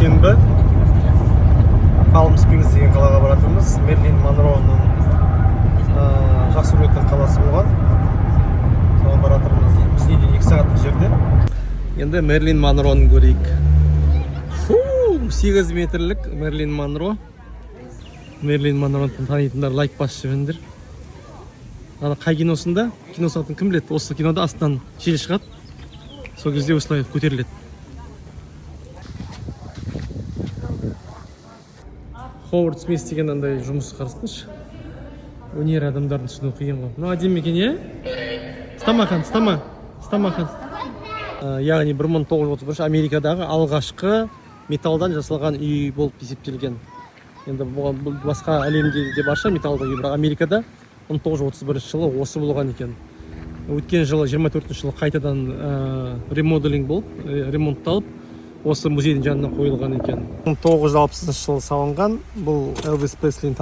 сенбі Palm Springs деген қалаға баратырмыз. Мерлин Монроның жақсы көретін қаласы болған. Соған баратырмыз. Біз неден 2 сағаттық жерде. Енді Мерлин Монроны көрейік. 8 метрлік Мерлин Монро. Мерлин Монроны танитындар лайк басып жіберіңдер. Ана қай киносында? Киносы атын кім біледі? Осы кинода астынан жел шығады. Сол кезде осылай көтеріледі. Ховард Смит деген андай жұмыс қарастыңызшы. Өнер адамдардың түсіну қиын ғой. Мына әдемі екен, е? Стамахан. Яғни 1931 Америкадағы алғашқы металдан жасалған үй болып есептелген. Енді бұл басқа әлемде де барша металлды үй, бірақ Америкада 1931 жылы осы болған екен. Өткен жылы 24 жылы қайтадан ремоделинг болып, ремонтталып, осы музейдің жанына қойылған екен. 1960 жылы салынған, бұл Элвис Преслидің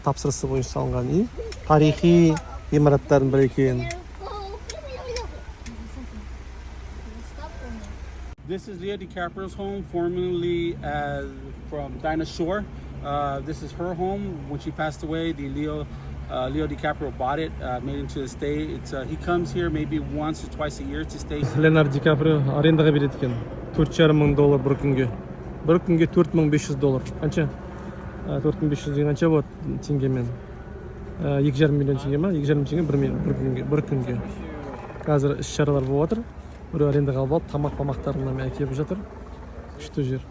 тапсырысы бойынша салынған үй. Тарихи ғимараттардың бірі екен. This is Leo DiCaprio's home, formerly from Dinah Shore. This is her home. When she passed away, Leo DiCaprio bought it, made it to the stay. He comes here maybe once or twice a year to stay. Leonardo DiCaprio арендаға береді екен. $4,500 бір күнге. Бір күнге $4,500. Қанша? 4,500 деген қанша болады теңгемен? 2,5 миллион теңге ма? 2,5 теңге бір күнге. Қазір іс-шаралар болып жатыр. Бір арендаға алып, тамақ-памақтарына әкеліп жатыр. Күшті жер.